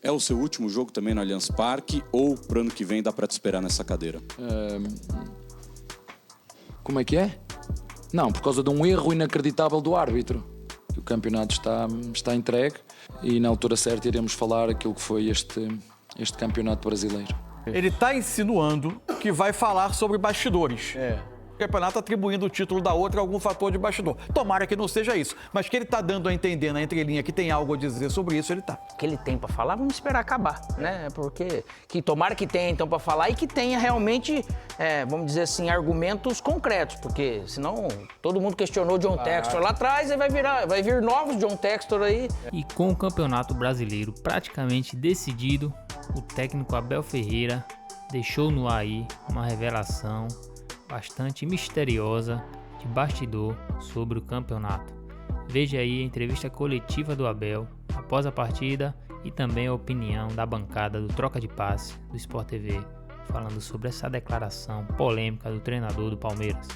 É o seu último jogo também no Allianz Parque ou pro ano que vem dá para te esperar nessa cadeira? Como é que é? Não, por causa de um erro inacreditável do árbitro. O campeonato está entregue e na altura certa iremos falar aquilo que foi este campeonato brasileiro. Ele está insinuando que vai falar sobre bastidores. O campeonato atribuindo o título da outra a algum fator de bastidor. Tomara que não seja isso. Mas que ele está dando a entender na entrelinha que tem algo a dizer sobre isso, ele está. O que ele tem para falar, vamos esperar acabar, né? Porque tomara que tenha então para falar e que tenha realmente, vamos dizer assim, argumentos concretos, porque senão todo mundo questionou John Textor lá atrás e vai vir novos John Textor aí. E com o Campeonato Brasileiro praticamente decidido, o técnico Abel Ferreira deixou no ar aí uma revelação bastante misteriosa de bastidor sobre o campeonato. Veja aí a entrevista coletiva do Abel após a partida e também a opinião da bancada do Troca de Passe do Sport TV, falando sobre essa declaração polêmica do treinador do Palmeiras.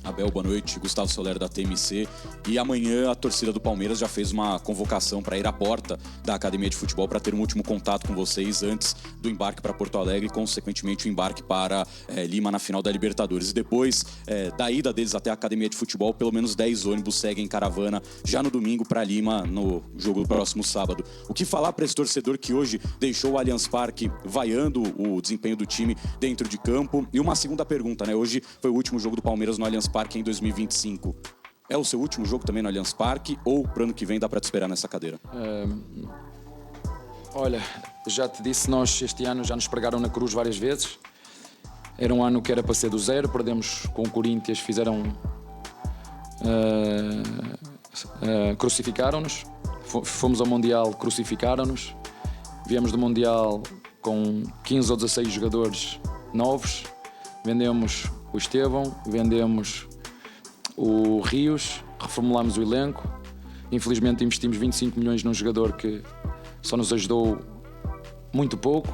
Abel, boa noite. Gustavo Soler da TMC. E amanhã a torcida do Palmeiras já fez uma convocação para ir à porta da Academia de Futebol para ter um último contato com vocês antes do embarque para Porto Alegre e, consequentemente, o embarque para Lima na final da Libertadores. E depois da ida deles até a Academia de Futebol, pelo menos 10 ônibus seguem em caravana já no domingo para Lima, no jogo do próximo sábado. O que falar para esse torcedor que hoje deixou o Allianz Parque vaiando o desempenho do time dentro de campo? E uma segunda pergunta, né? Hoje foi o último jogo do Palmeiras no Allianz Parque em 2025. É o seu último jogo também no Allianz Parque ou pro ano que vem dá para te esperar nessa cadeira? Olha, já te disse, nós este ano já nos pregaram na cruz várias vezes. Era um ano que era para ser do zero, perdemos com o Corinthians, crucificaram-nos. Fomos ao Mundial, crucificaram-nos. Viemos do Mundial com 15 ou 16 jogadores novos. Vendemos o Estevão, vendemos o Rios, reformulámos o elenco. Infelizmente investimos 25 milhões num jogador que só nos ajudou muito pouco.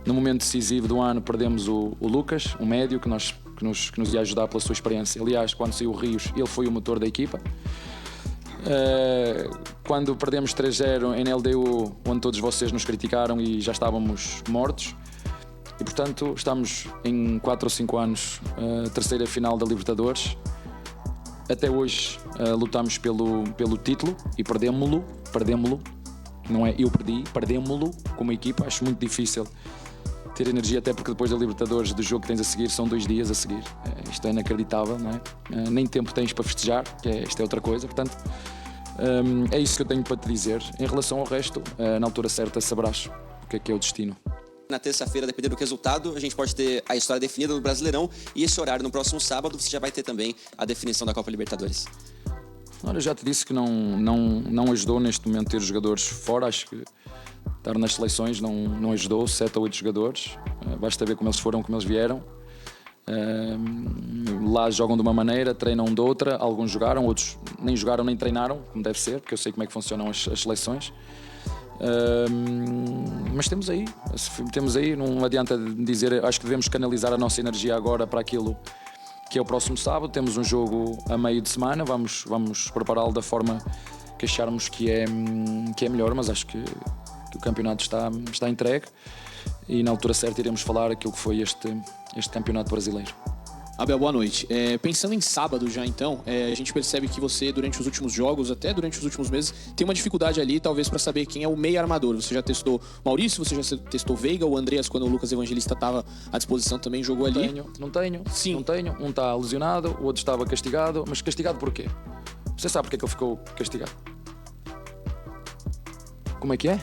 No momento decisivo do ano perdemos o Lucas, um médio que nos ia ajudar pela sua experiência. Aliás, quando saiu o Rios, ele foi o motor da equipa. Quando perdemos 3-0 em LDU, onde todos vocês nos criticaram e já estávamos mortos. E, portanto, estamos em 4 ou 5 anos, terceira final da Libertadores. Até hoje lutamos pelo título e perdemos-lo. Não é eu perdi, perdemos-lo como equipa. Acho muito difícil ter energia, até porque depois da Libertadores, do jogo que tens a seguir, são 2 dias a seguir. Isto é inacreditável, não é? Nem tempo tens para festejar, isto é outra coisa. Portanto, é isso que eu tenho para te dizer. Em relação ao resto, na altura certa saberás o que é o destino. Na terça-feira, dependendo do resultado, a gente pode ter a história definida no Brasileirão e esse horário no próximo sábado você já vai ter também a definição da Copa Libertadores. Olha, já te disse que não ajudou neste momento ter os jogadores fora. Acho que estar nas seleções não ajudou, 7 ou 8 jogadores. Basta ver como eles foram, como eles vieram. Lá jogam de uma maneira, treinam de outra. Alguns jogaram, outros nem jogaram nem treinaram, como deve ser, porque eu sei como é que funcionam as seleções. Mas temos aí, não adianta dizer, acho que devemos canalizar a nossa energia agora para aquilo que é o próximo sábado. Temos um jogo a meio de semana, vamos prepará-lo da forma que acharmos que é melhor, mas acho que o campeonato está entregue e na altura certa iremos falar aquilo que foi este campeonato brasileiro. Abel, boa noite. Pensando em sábado já então, a gente percebe que você, durante os últimos jogos, até durante os últimos meses, tem uma dificuldade ali, talvez, para saber quem é o meio armador. Você já testou Maurício, você já testou Veiga, o Andreas, quando o Lucas Evangelista estava à disposição, também jogou ali? Não tenho. Sim. Não tenho. Um está lesionado, o outro estava castigado. Mas castigado por quê? Você sabe porque é que ele ficou castigado? Como é que é?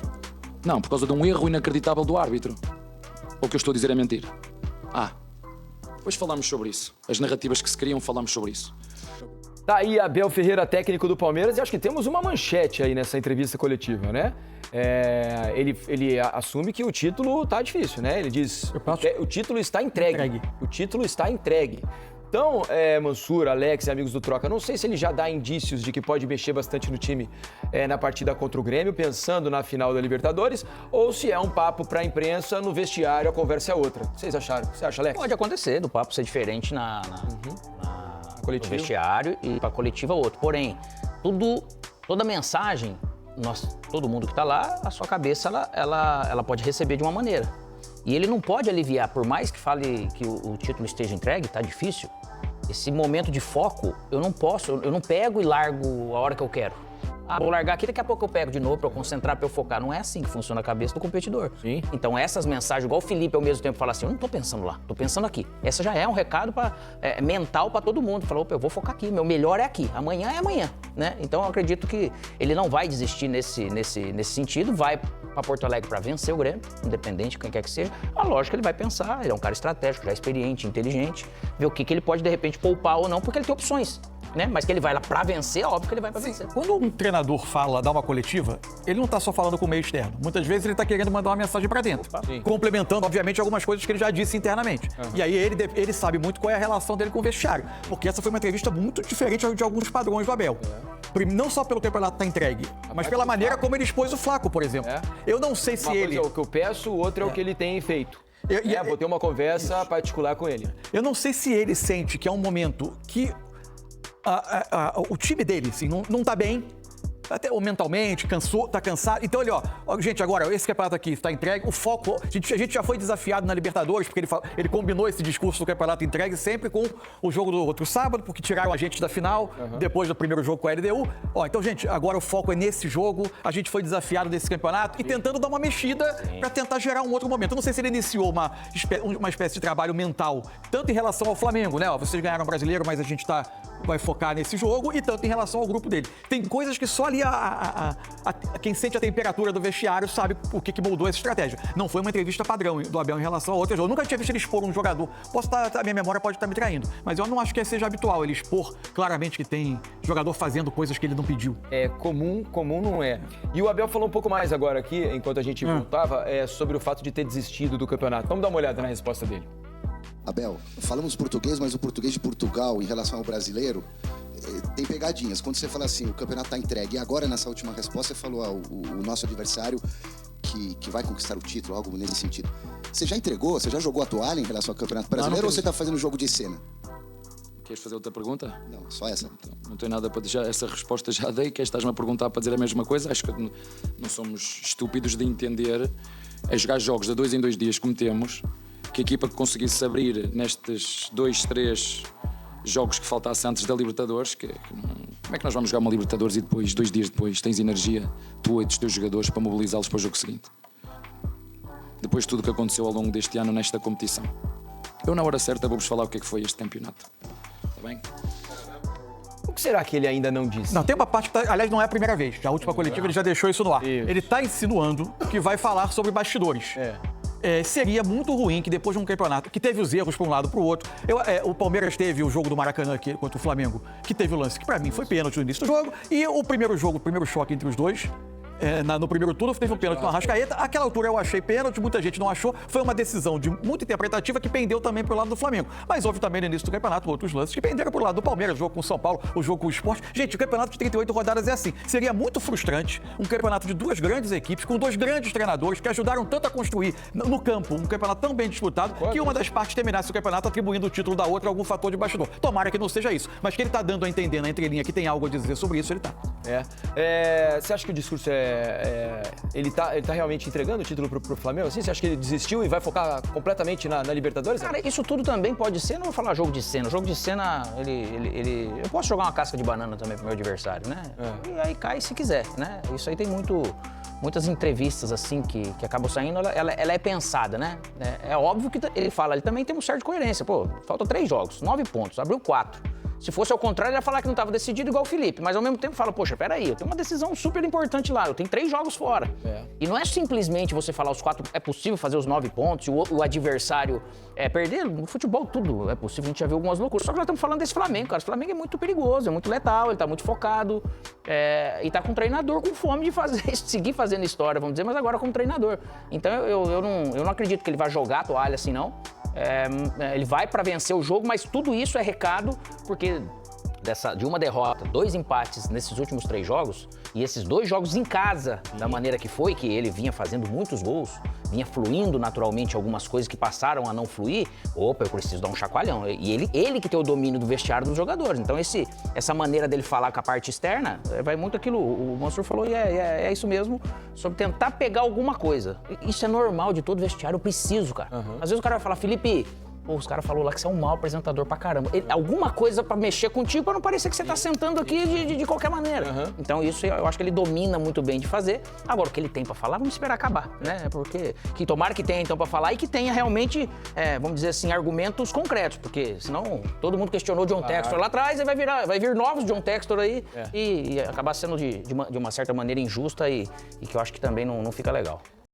Não, por causa de um erro inacreditável do árbitro. Ou o que eu estou a dizer é mentira? Depois falamos sobre isso. As narrativas que se criam, falamos sobre isso. Tá aí Abel Ferreira, técnico do Palmeiras, e acho que temos uma manchete aí nessa entrevista coletiva, né? Ele assume que o título tá difícil, né? Ele diz, o título está entregue. O título está entregue. Então, Mansur, Alex e amigos do Troca, não sei se ele já dá indícios de que pode mexer bastante no time na partida contra o Grêmio, pensando na final da Libertadores, ou se é um papo para a imprensa, no vestiário a conversa é outra. O que vocês acharam? O que você acha, Alex? Pode acontecer, do papo ser diferente no vestiário e para a coletiva outro. Porém, toda mensagem todo mundo que está lá, a sua cabeça ela pode receber de uma maneira. E ele não pode aliviar, por mais que fale que o título esteja entregue, tá difícil. Esse momento de foco, eu não pego e largo a hora que eu quero. Vou largar aqui, daqui a pouco eu pego de novo para eu concentrar, para eu focar. Não é assim que funciona a cabeça do competidor. Sim. Então essas mensagens, igual o Felipe ao mesmo tempo fala assim, eu não tô pensando lá, tô pensando aqui. Essa já é um recado mental para todo mundo. Falou, opa, eu vou focar aqui, meu melhor é aqui, amanhã é amanhã, né? Então eu acredito que ele não vai desistir nesse sentido, vai para Porto Alegre para vencer o Grêmio, independente de quem quer que seja. A lógica ele vai pensar, ele é um cara estratégico, já experiente, inteligente, ver o que ele pode de repente poupar ou não, porque ele tem opções. Né? Mas que ele vai lá pra vencer, óbvio que ele vai pra vencer. Quando um treinador dá uma coletiva, ele não tá só falando com o meio externo. Muitas vezes ele tá querendo mandar uma mensagem pra dentro. Complementando, obviamente, algumas coisas que ele já disse internamente. E aí ele sabe muito qual é a relação dele com o vestiário. Porque essa foi uma entrevista muito diferente de alguns padrões do Abel. Não só pelo campeonato tá entregue, mas pela maneira como ele expôs o Flaco, por exemplo. Eu não sei se uma ele... coisa é o que eu peço, o outro é o que ele tem feito. Vou ter uma conversa particular com ele. Eu não sei se ele sente que é um momento que o time dele, assim, não tá bem, até mentalmente, tá cansado. Então ele, gente, agora, esse campeonato aqui está entregue, o foco, a gente já foi desafiado na Libertadores, porque ele combinou esse discurso do campeonato entregue sempre com o jogo do outro sábado, porque tiraram a gente da final, depois do primeiro jogo com a LDU. Então, gente, agora o foco é nesse jogo, a gente foi desafiado nesse campeonato e tentando dar uma mexida para tentar gerar um outro momento. Eu não sei se ele iniciou uma espécie de trabalho mental, tanto em relação ao Flamengo, né? Vocês ganharam o Brasileiro, mas a gente vai focar nesse jogo, e tanto em relação ao grupo dele. Tem coisas que só ali quem sente a temperatura do vestiário sabe o que moldou essa estratégia. Não foi uma entrevista padrão do Abel em relação a outro jogo. Eu nunca tinha visto ele expor um jogador. A minha memória pode estar me traindo, mas eu não acho que seja habitual ele expor claramente que tem jogador fazendo coisas que ele não pediu. É comum não é. E o Abel falou um pouco mais agora aqui, enquanto a gente voltava, sobre o fato de ter desistido do campeonato. Vamos dar uma olhada na resposta dele. Abel, falamos português, mas o português de Portugal em relação ao brasileiro tem pegadinhas. Quando você fala assim, o campeonato está entregue, e agora nessa última resposta você falou o nosso adversário que vai conquistar o título, algo nesse sentido. Você já entregou, você já jogou a toalha em relação ao campeonato brasileiro, ou você está fazendo jogo de cena? Queres fazer outra pergunta? Não, só essa. Então, não tenho nada para dizer, essa resposta já dei, que estás-me a perguntar para dizer a mesma coisa. Acho que não somos estúpidos de entender jogar jogos de 2 em 2 dias como temos, que a equipa que conseguisse abrir nestes 2, 3 jogos que faltasse antes da Libertadores, como é que nós vamos jogar uma Libertadores e depois, 2 dias depois, tens energia, tu e dos teus jogadores, para mobilizá-los para o jogo seguinte? Depois de tudo o que aconteceu ao longo deste ano nesta competição. Eu, na hora certa, vou-vos falar o que é que foi este campeonato. Está bem? O que será que ele ainda não disse? Não, tem uma parte que, aliás, não é a primeira vez. A última coletiva ele já deixou isso no ar. Isso. Ele está insinuando que vai falar sobre bastidores. Seria muito ruim que depois de um campeonato que teve os erros para um lado para o outro, o Palmeiras teve o jogo do Maracanã aqui contra o Flamengo, que teve o lance que para mim foi pênalti no início do jogo, e o primeiro choque entre os dois, no primeiro turno teve um pênalti no Arrascaeta. Àquela altura eu achei pênalti, muita gente não achou. Foi uma decisão muito interpretativa que pendeu também pro lado do Flamengo. Mas houve também no início do campeonato outros lances que penderam pro lado do Palmeiras, o jogo com o São Paulo, o jogo com o Sport. Gente, o campeonato de 38 rodadas é assim. Seria muito frustrante um campeonato de 2 grandes equipes, com 2 grandes treinadores que ajudaram tanto a construir no campo um campeonato tão bem disputado, que uma das partes terminasse o campeonato atribuindo o título da outra a algum fator de bastidor. Tomara que não seja isso. Mas que ele tá dando a entender na entrelinha que tem algo a dizer sobre isso, ele tá. Você acha que o discurso ele tá realmente entregando o título pro Flamengo? Assim, você acha que ele desistiu e vai focar completamente na Libertadores? Cara, isso tudo também pode ser, não vou falar jogo de cena. Jogo de cena, eu posso jogar uma casca de banana também pro meu adversário, né? E aí cai se quiser, né? Isso aí tem muitas entrevistas, assim, que acabam saindo, ela é pensada, né? É óbvio que ele também tem um certo de coerência. Pô, faltam 3 jogos, 9 pontos, abriu 4. Se fosse ao contrário, ele ia falar que não estava decidido igual o Felipe. Mas ao mesmo tempo fala, poxa, peraí, eu tenho uma decisão super importante lá, eu tenho 3 jogos fora. E não é simplesmente você falar os 4, é possível fazer os 9 pontos, o adversário perder. No futebol tudo é possível, a gente já viu algumas loucuras. Só que nós estamos falando desse Flamengo, cara. Esse Flamengo é muito perigoso, é muito letal, ele tá muito focado. E tá com um treinador com fome de seguir fazendo história, vamos dizer, mas agora como treinador. Então eu não acredito que ele vai jogar a toalha assim, não. Ele vai para vencer o jogo, mas tudo isso é recado, porque de uma derrota, 2 empates nesses últimos 3 jogos, e esses 2 jogos em casa, da maneira que foi, que ele vinha fazendo muitos gols, vinha fluindo naturalmente algumas coisas que passaram a não fluir, opa, eu preciso dar um chacoalhão. E ele que tem o domínio do vestiário dos jogadores. Então essa maneira dele falar com a parte externa, vai muito aquilo, o Mansur falou, e é isso mesmo, sobre tentar pegar alguma coisa. Isso é normal de todo vestiário, eu preciso, cara. Às vezes o cara vai falar, Felipe, pô, os caras falaram lá que você é um mau apresentador pra caramba. Alguma coisa pra mexer contigo pra não parecer que você tá sentando aqui de qualquer maneira. Então isso eu acho que ele domina muito bem de fazer. Agora, o que ele tem pra falar, vamos esperar acabar, né? Porque tomara que tenha então pra falar e que tenha realmente, vamos dizer assim, argumentos concretos. Porque senão todo mundo questionou John Textor lá atrás e vai vir novos John Textor aí e acabar sendo de uma certa maneira injusta e que eu acho que também não fica legal.